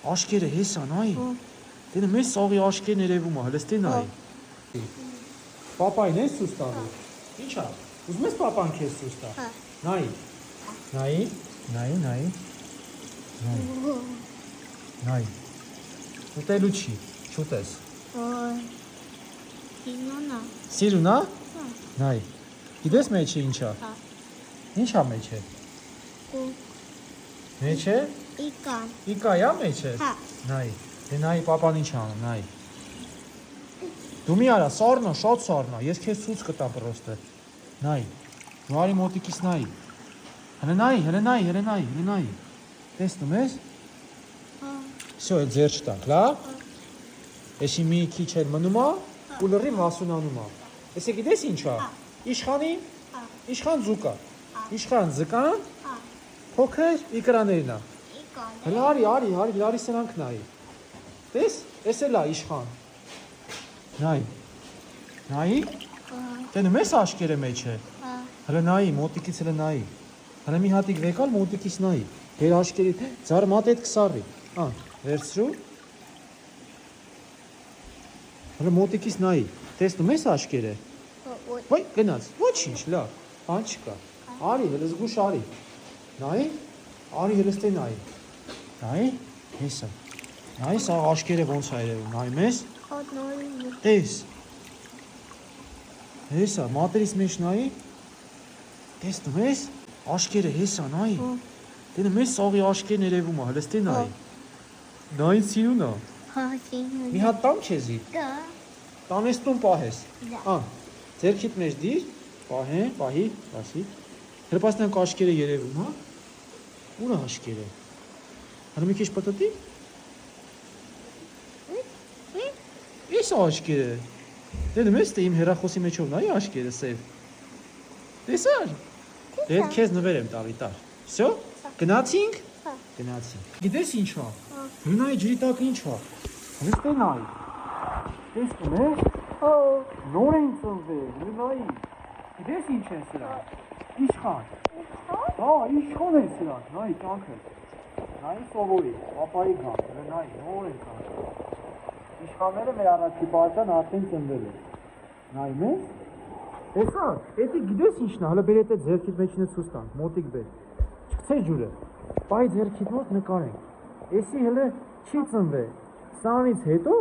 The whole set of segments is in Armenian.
Աշկերը հեսա նայի։ Դե մեծ սաղի աշկերն երևում է, հենց դե նայի։ Պապային ես ցույց տալու։ Ինչա։ Ուզում ես պապան քեզ ցույց տա։ Նայի։ Նայի, նայի, նայի։ Նայի։ Ուտելու չի, չուտես։ Սիրունա։ Նայի։ Գիտես մեջը ինչա։ Ինչա մեջը։ Մեջը։ Իկա։ Իկա յա մեջը։ Նայի։ Դե նայի պապան ինչ անում, նայի։ Դու մի արա, սառնա, շատ սառնա, ես քեզ ցույց կտամ պրոստը։ Նայի։ Դու արի մոտիկից նայի։ Հələ նայի։ Տեսնում ես։ Всё, այդ ձեր չտանք, լավ։ Էսի մի քիչ էլ մնում է, ու լրիվ հասունանում է։ Էսի գիտես ինչա։ Իշխան ձուկա։ Իշխան ձկան։ Փոքր իկրաներն է։ Հələ արի, լարի սրանք նայի։ Տես, էս էլ է իշխան։ Նայի։ Տենում ես աշկերը մեջը։ Հələ նայի, մոտիկից հələ նայի։ Հələ մի հատիկ վեկալ մոտիկից նայի։ Դեր աշկերի ձար մատ այդ կսարի։ Վերցրու։ Հələ մոտիկից նայի։ Տեսնում ես աշկերը։ Ոյ, գնաց։ Ոչինչ, լավ։ Բան չկա։ Արի, հələ զգուշ արի։ Նայի։ Արի հələ ստե նայի։ Նայի, հեսա։ Նայի, սա աշկերը ոնց է երևում, նայում ես։ Տես։ Հեսա, մատերից մեջ նայի։ Տեսնում ես, աշկերը հեսա նայի։ Դե մեծ սաղի աշկերն երևում է, հենց դե նայի։ Նային սիրուն է։ Մի հատ տամ քեզի։ Տանես տուն պահես։ Ձերքիդ մեջ դիր, պահի, ասի։ Հրպաստանք աշկերը երևում, հա։ Ուր է աշկերը։ Հələ մի քիչ պտտի։ Էս աշկերը։ Դե մեծ թե իմ հեռախոսի մեջով նայի աշկերը սև։ Տեսար։ Դե քեզ նվեր եմ տալի տար։ Всё։ Գնացինք։ Գիտես ինչ է։ Նայի ջրի տակ ինչ է։ Հենց դե նայի։ Տեսնում ես։ Նոր են ծնվել, նայի։ Գիտես ինչ են սրանք։ Իշխան։ Իշխան են սրանք, նայի կանքը։ Նայի սովորի, պապայի գան, նայի, նոր են կանքը։ Իշխանները մեր առաջի պարտան արդեն ծնվել են։ Նայում ես։ Տեսա, էդի գիտես ինչն է, հələ բեր էդ ձերքիդ մեջինը ցույց տանք, մոտիկ բեր։ Չգցե ջուրը։ Բայ ձերքիդ մոտ նկարենք։ Էսի հələ չի ծնվել։ Սրանից հետո,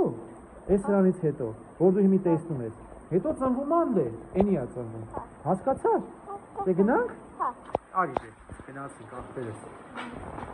սրանից հետո, որ դու հիմի տեսնում ես, հետո ծնվում անդե, էնի է ծնվում։ Հասկացար։ Դե գնանք։ Արի դե, գնացինք ախպերս։